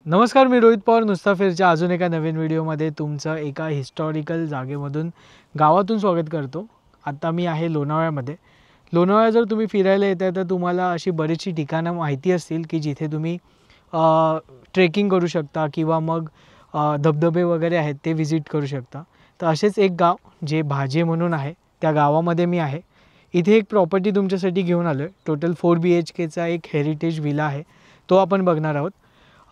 नमस्कार, मी रोहित पवार नुस्ताफिरच्या अजून एका नवीन व्हिडिओमध्ये तुमचं एका हिस्टॉरिकल जागेमधून गावातून स्वागत करतो। आता मी आहे लोणावळ्यामध्ये। लोणावळ्या जर तुम्ही फिरायला येताय तर तुम्हाला अशी बरीचशी ठिकाणं माहिती असतील की जिथे तुम्ही ट्रेकिंग करू शकता किंवा मग धबधबे वगैरे आहेत ते व्हिजिट करू शकता। तर असेच एक गाव जे भाजे म्हणून आहे, त्या गावामध्ये मी आहे। इथे एक प्रॉपर्टी तुमच्यासाठी घेऊन आलो आहे। टोटल 4 BHKचा एक हेरिटेज विला आहे, तो आपण बघणार आहोत।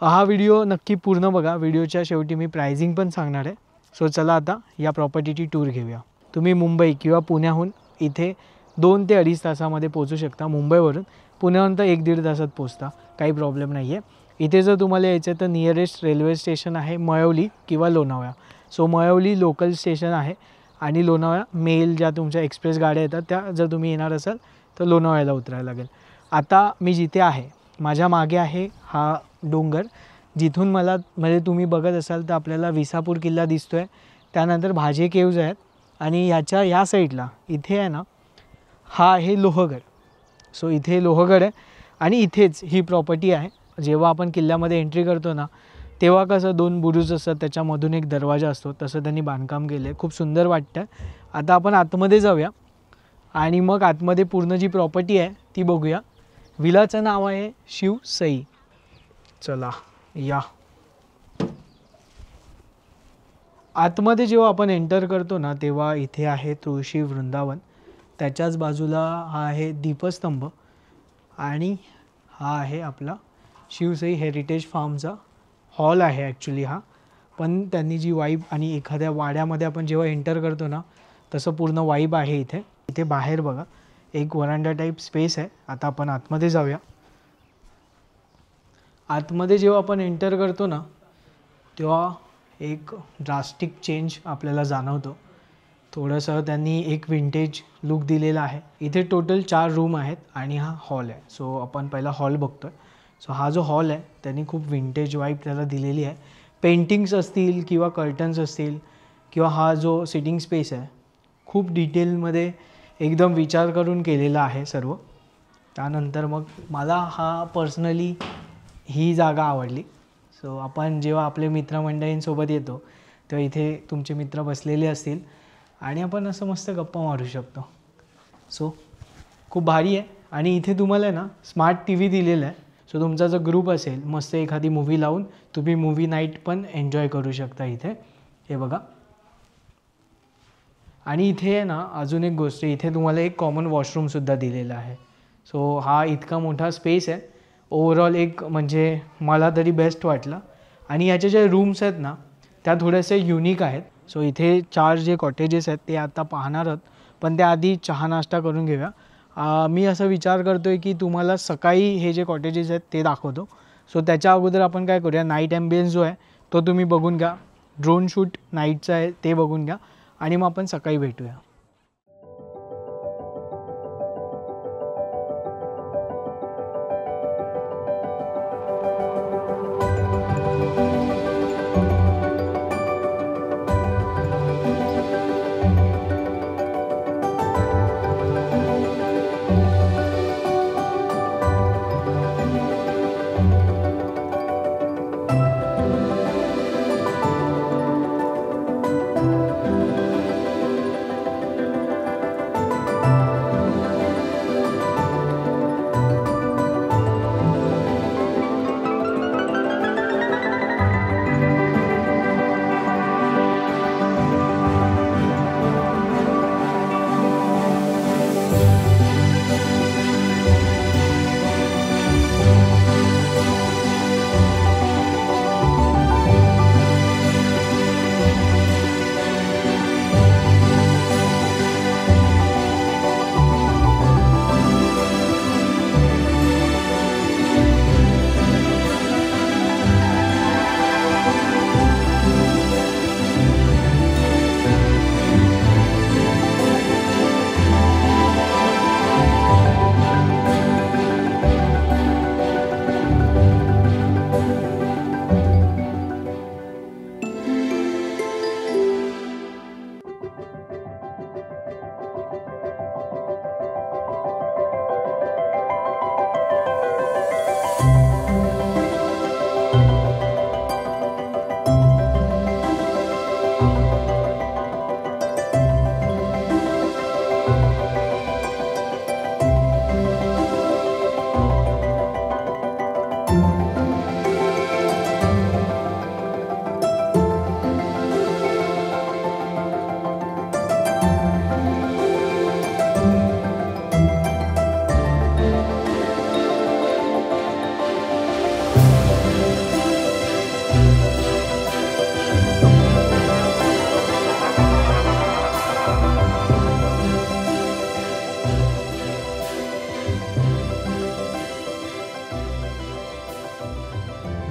हा व्हिडिओ नक्की पूर्ण बघा। व्हिडिओच्या शेवटी मी प्राइसिंग पण सांगणार आहे। सो चला आता या प्रॉपर्टीची टूर घेऊया। तुम्ही मुंबई किंवा पुण्याहून इथे 2 ते 2.5 तासामध्ये पोहोचू शकता। मुंबईवरून पुण्याहून तर 1-1.5 तासात पोहोचता, काही प्रॉब्लेम नाही आहे। इथे जर तुम्हाला यायचं तर नियरेस्ट रेल्वे स्टेशन आहे मळवली किंवा Lonavala. So Malavli local station आहे आणि लोणावळा मेल ज्या तुमच्या एक्सप्रेस गाड्या येतात त्या जर तुम्ही येणार असाल तर लोणावळ्याला उतरायला लागेल। आता मी जिथे आहे, माझ्या मागे आहे हा डोंगर, जिथून मला म्हणजे तुम्ही बघत असाल तर आपल्याला विसापूर किल्ला दिसतोय। त्यानंतर भाजे केव्ज आहेत आणि याच्या या साईडला इथे आहे ना, हा आहे लोहगड। सो इथे लोहगड आहे आणि इथेच ही प्रॉपर्टी आहे। जेव्हा आपण किल्ल्यामध्ये एंट्री करतो ना, तेव्हा कसं 2 बुरुज असतात, त्याच्यामधून एक दरवाजा असतो, तसं त्यांनी बांधकाम केलं आहे। खूप सुंदर वाटतं। आता आपण आतमध्ये जाऊया आणि मग आतमध्ये पूर्ण जी प्रॉपर्टी आहे ती बघूया। विलाचं नाव आहे शिवसई। चला या आतमध्ये। जेव्हा आपण एंटर करतो ना तेव्हा इथे आहे तुळशी वृंदावन, त्याच्याच बाजूला हा आहे दीपस्तंभ आणि हा आहे आपला शिवसई हेरिटेज फार्मचा हॉल आहे ॲक्च्युली हा। पण त्यांनी जी वाईब आणि एखाद्या वाड्यामध्ये आपण जेव्हा एंटर करतो ना तसं पूर्ण वाईब आहे इथे। इथे बाहेर बघा एक वरांडा टाईप स्पेस आहे। आता आपण आतमध्ये जाऊया। आतमध्ये जेव्हा आपण एंटर करतो ना तेव्हा एक ड्रास्टिक चेंज आपल्याला जाणवतो। थोडंसं त्यांनी एक विंटेज लुक दिलेला आहे। इथे टोटल 4 रूम आहेत आणि हा हॉल आहे। सो आपण पहिला हॉल बघतोय। सो हा जो हॉल आहे त्यांनी खूप विंटेज वाईब त्याला दिलेली आहे। पेंटिंग्स असतील किंवा कर्टन्स असतील किंवा हा जो सिटिंग स्पेस आहे खूप डिटेलमध्ये एकदम विचार करून केलेला आहे सर्व। त्यानंतर मग मला हा पर्सनली ही जागा आवडली। सो आपण जेव्हा आपले मित्रमंडळींसोबत येतो तेव्हा इथे तुमचे मित्र बसलेले असतील आणि आपण असं मस्त गप्पा मारू शकतो। सो खूप भारी आहे। आणि इथे तुम्हाला ना स्मार्ट TV दिलेला आहे। सो तुमचा जो ग्रुप असेल मस्त एखादी मूवी लावून तुम्ही मूवी नाईट पण एन्जॉय करू शकता इथे। हे बघा। आणि इथे आहे ना अजून एक गोष्ट, इथे तुम्हाला एक कॉमन वॉशरूमसुद्धा दिलेला आहे। सो हा इतका मोठा स्पेस आहे। ओव्हरऑल एक म्हणजे मला तरी बेस्ट वाटलं। आणि याचे जे रूम्स आहेत ना त्या थोडेसे युनिक आहेत। सो इथे 4 जे कॉटेजेस आहेत ते आता पाहणार आहोत, पण त्याआधी चहा नाश्ता करून घेऊया। मी असा विचार करतो आहे की तुम्हाला सकाळी हे जे कॉटेजेस आहेत ते दाखवतो। सो त्याच्या अगोदर आपण काय करूया, नाईट ॲम्बियन्स जो आहे तो तुम्ही बघून घ्या। ड्रोन शूट नाईटचं आहे ते बघून घ्या आणि मग आपण सकाळी भेटूया।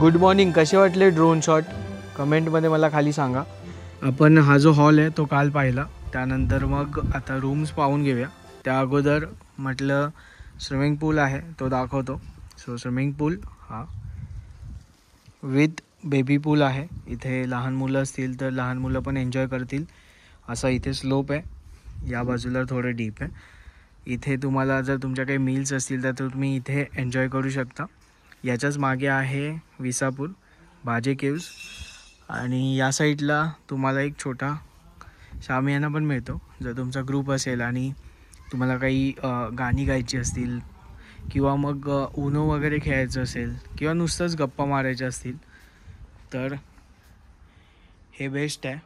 Good morning. कसे वाटले ड्रोन शॉट कमेंटमध्ये मला खाली सांगा. आपण हा जो हॉल आहे तो काल पाहिला, त्यानंतर मग आता रूम्स पाहून घेऊया. त्या अगोदर म्हटलं स्विमिंग पूल आहे तो दाखवतो. सो स्विमिंग पूल हा विथ बेबी पूल आहे. इथे लहान मुलं असतील तर लहान मुलं पण एन्जॉय करतील असा इथे स्लोप आहे. या बाजूला थोडं डीप आहे. इथे तुम्हाला जर तुमच्या काही मील्स असतील तर तुम्ही इथे एन्जॉय करू शकता. याच्याच मागे आहे विसापूर बाजे केव्स आणि या साईडला तुम्हाला एक छोटा शामियाना पण मिळतो. जर तुमचा ग्रुप असेल आणि तुम्हाला काही गाणी गायची असतील किंवा मग उनो वगैरे खेळायचं असेल किंवा नुसतंच गप्पा मारायच्या असतील तर हे बेस्ट आहे.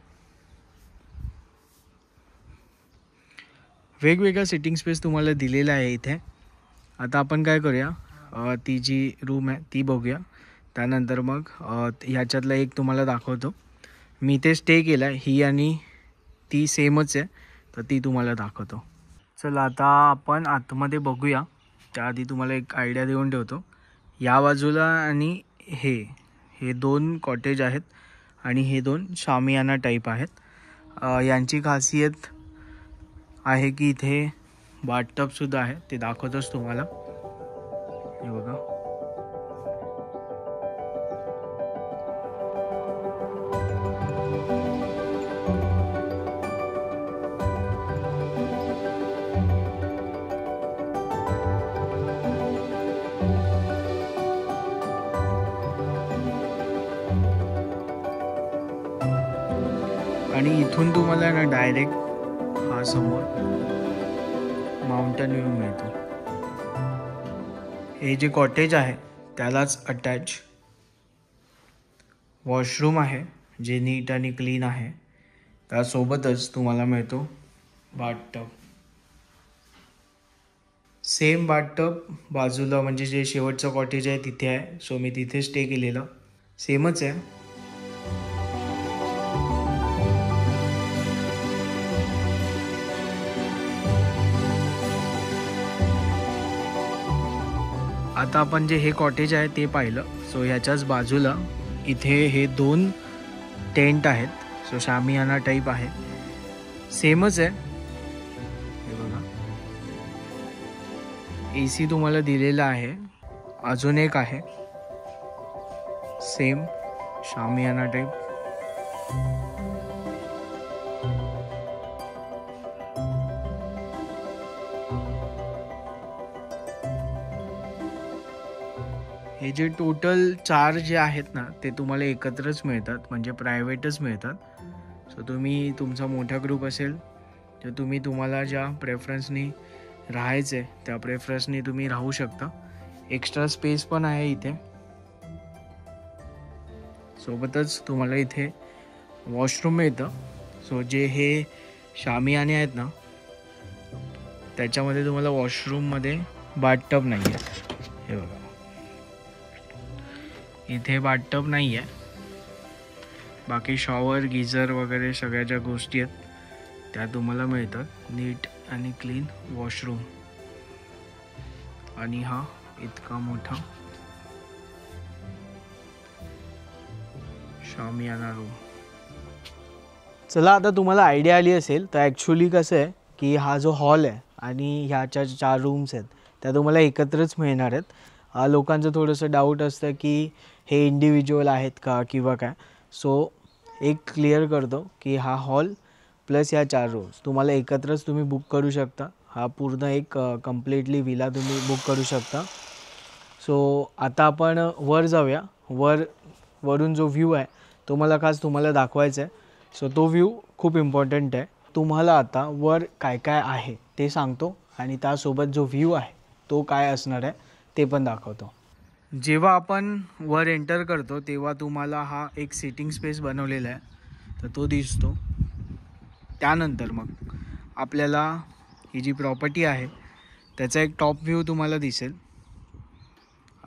वेगवेगळा सिटिंग स्पेस तुम्हाला दिलेला आहे इथे. आता आपण काय करूया, ती जी रूम आहे ती बघूया. त्यानंतर मग ह्याच्यातला एक तुम्हाला दाखवतो. मी ते स्टे केला आहे, ही आणि ती सेमच आहे तर ती तुम्हाला दाखवतो. चला आता आपण आतमध्ये बघूया. त्याआधी तुम्हाला एक आयडिया देऊन ठेवतो. या बाजूला आणि हे दोन कॉटेज आहेत आणि हे दोन शामियाना टाईप आहेत. यांची खासियत आहे की इथे बाथटबसुद्धा आहे, ते दाखवतोच तुम्हाला. हे बघा, आणि इथून तुम्हाला ना डायरेक्ट हा समोर माउंटन व्ह्यू मिळतो. हे जे कॉटेज आहे त्यालाच अटॅच वॉशरूम आहे जे नीट आणि क्लीन आहे. त्यासोबतच तुम्हाला मिळतो बाथटब. सेम बाथटब बाजूला म्हणजे जे शेवटचं कॉटेज आहे तिथे आहे. सो मी तिथे स्टे केलेलं, सेमच आहे. आता आपण जे हे कॉटेज आहे ते पाहिलं. सो ह्याच्याच बाजूला इथे हे दोन टेंट आहेत. सो शामियाना टाईप आहे, सेमच आहे. हे बघा, AC तुम्हाला दिलेला आहे. अजून एक आहे सेम शामियाना टाईप. हे जे टोटल 4 जे आहेत ना ते तुम्हाला एकत्रच मिळतात, म्हणजे प्रायव्हेटच मिळतात. सो तुम्ही तुमचा मोठा ग्रुप असेल तर तुम्हाला ज्या प्रेफरन्सनी राहायचं आहे त्या प्रेफरन्सनी तुम्ही राहू शकता. एक्स्ट्रा स्पेस पण आहे इथे. सोबतच तुम्हाला इथे वॉशरूम मिळतं. सो जे हे शामियाने आहेत ना त्याच्यामध्ये तुम्हाला वॉशरूममध्ये बाथटब नाही आहे. हे बघा, इथे बाथटब नाही आहे. बाकी शॉवर गीझर वगैरे सगळ्या ज्या गोष्टी आहेत त्या तुम्हाला मिळतात. नीट आणि क्लीन वॉशरूम आणि हा इतका मोठा शामियाना रूम. चला आता तुम्हाला आयडिया आली असेल तर ॲक्च्युली कसं आहे की हा जो हॉल आहे आणि ह्याच्या 4 रूम्स आहेत त्या तुम्हाला एकत्रच मिळणार आहेत. लोकांचं थोडंसं डाऊट असतं की हे इंडिव्हिज्युअल आहेत का किंवा काय. सो एक क्लिअर करतो की हा हॉल प्लस ह्या 4 रूम्स तुम्हाला एकत्रच तुम्ही बुक करू शकता. हा पूर्ण एक कम्प्लिटली विला तुम्ही बुक करू शकता. सो आता आपण वर जाऊया. वरून जो व्ह्यू आहे तो मला खास तुम्हाला दाखवायचा आहे. सो तो व्ह्यू खूप इम्पॉर्टंट आहे. तुम्हाला आता वर काय काय आहे ते सांगतो आणि त्यासोबत जो व्ह्यू आहे तो काय असणार आहे ते पण दाखवतो. जेव्हा आपण वर एंटर करतो तेव्हा तुम्हाला हा एक सिटिंग स्पेस बनवलेला आहे तर तो दिसतो. त्यानंतर मग आपल्याला ही जी प्रॉपर्टी आहे त्याचा एक टॉप व्ह्यू तुम्हाला दिसेल.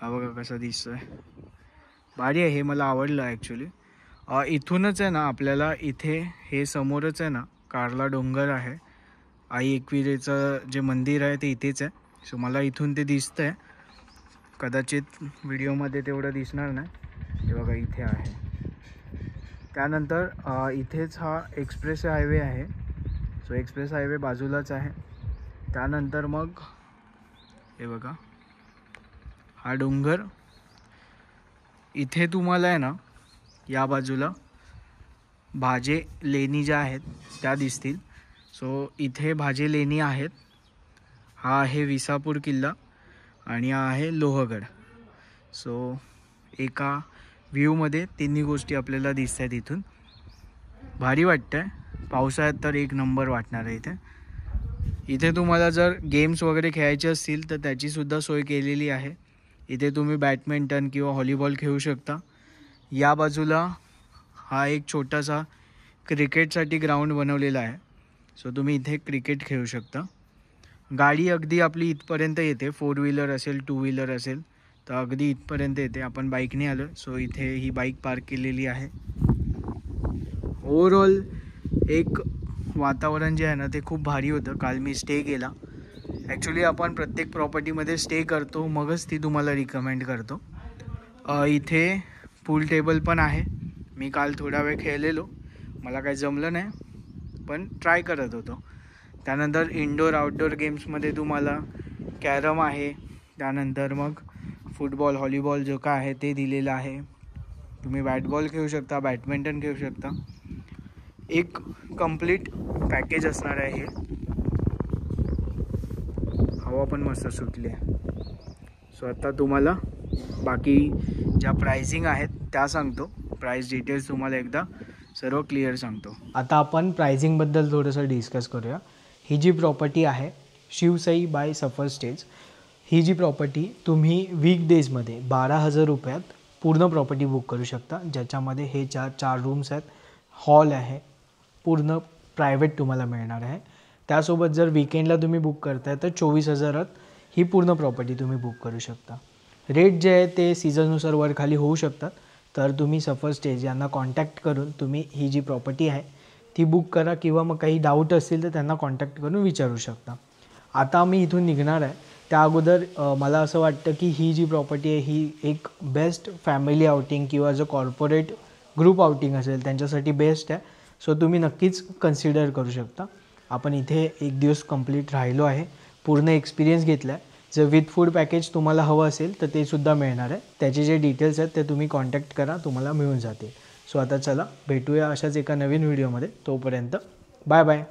हा बघा कसा दिसतोय, भारी आहे. हे मला आवडलं ॲक्च्युली. इथूनच आहे ना आपल्याला इथे हे समोरच आहे ना कार्ला डोंगर आहे. आई एकविरेचं जे मंदिर आहे ते इथेच आहे. सो मला इथून ते दिसतंय. कदाचित व्हिडिओमध्ये तेवढं दिसणार नाही हे बघा इथे आहे. त्यानंतर इथेच हा एक्सप्रेस हायवे आहे. सो एक्सप्रेस हायवे बाजूलाच आहे. त्यानंतर मग हे बघा हा डोंगर. इथे तुम्हाला आहे ना या बाजूला भाजे लेणी ज्या आहेत त्या दिसतील. सो इथे भाजे लेणी आहेत. हा आहे विसापूर किल्ला आणि हा आहे लोहगड. सो एका व्ह्यूमध्ये तिन्ही गोष्टी आपल्याला दिसत आहेत इथून. भारी वाटतं आहे. पावसाळ्यात तर एक नंबर वाटणार आहे इथे. इथे तुम्हाला जर गेम्स वगैरे खेळायचे असतील तर त्याचीसुद्धा सोय केलेली आहे. इथे तुम्ही बॅडमिंटन किंवा व्हॉलीबॉल खेळू शकता. या बाजूला हा एक छोटासा क्रिकेटसाठी ग्राउंड बनवलेला आहे. सो तुम्ही इथे क्रिकेट खेळू शकता. गाडी अगदी आपली इथपर्यंत येते. 4 व्हीलर असेल 2 व्हीलर असेल तर अगदी इथपर्यंत येते. आपण बाईकने आलो. सो इथे ही बाईक पार्क केलेली आहे. ओव्हरऑल एक वातावरण जे आहे ना ते खूप भारी होतं. काल मी स्टे केला. ॲक्च्युली आपण प्रत्येक प्रॉपर्टीमध्ये स्टे करतो मगच ती तुम्हाला रिकमेंड करतो. इथे पूल टेबल पण आहे. मी काल थोडा वेळ खेळलेलो. मला काही जमलं नाही पण ट्राय करत होतो. त्यानंतर इनडोअर आउटडोअर गेम्समध्ये तुम्हाला कॅरम आहे. त्यानंतर मग फुटबॉल व्हॉलीबॉल जो काय आहे ते दिलेलं आहे. तुम्ही बॅटबॉल खेळू शकता, बॅडमिंटन खेळू शकता. एक कंप्लीट पॅकेज असणार आहे हे. हवा पण मस्त सुटली आहे. सो आता तुम्हाला बाकी ज्या प्राइसिंग आहेत त्या सांगतो. प्राइस डिटेल्स तुम्हाला एकदा सर्व क्लिअर सांगतो. आता आपण प्राइसिंगबद्दल थोडंसं डिस्कस करूया. ही जी प्रॉपर्टी आहे शिवसाई बाय सफर स्टेज. ही जी प्रॉपर्टी तुम्ही वीकडेजमध्ये 12,000 रुपयात पूर्ण प्रॉपर्टी बुक करू शकता. ज्याच्यामध्ये हे चार रूम्स आहेत, हॉल आहे, पूर्ण प्रायव्हेट तुम्हाला मिळणार आहे. त्यासोबत जर विकेंडला तुम्ही बुक करताय तर 24,000त ही पूर्ण प्रॉपर्टी तुम्ही बुक करू शकता. रेट जे आहे ते सीझननुसार वर खाली होऊ शकतात. तर तुम्ही सफर स्टेज यांना कॉन्टॅक्ट करून तुम्ही ही जी प्रॉपर्टी आहे ती बुक करा किंवा मग काही डाऊट असतील तर त्यांना कॉन्टॅक्ट करून विचारू शकता. आता मी इथून निघणार आहे. त्या अगोदर मला असं वाटतं की ही जी प्रॉपर्टी आहे ही एक बेस्ट फॅमिली आउटिंग किंवा जो कॉर्पोरेट ग्रुप आउटिंग असेल त्यांच्यासाठी बेस्ट आहे. सो तुम्ही नक्कीच कन्सिडर करू शकता. आपण इथे एक दिवस कंप्लीट राहिलो आहे, पूर्ण एक्सपिरियन्स घेतला आहे. जर विथ फूड पॅकेज तुम्हाला हवं असेल तर ते सुद्धा मिळणार आहे. त्याचे जे डिटेल्स आहेत ते तुम्ही कॉन्टॅक्ट करा, तुम्हाला मिळून जातील. सो आता चला भेटूया अशाच एका नवीन व्हिडिओमध्ये. तोपर्यंत बाय बाय.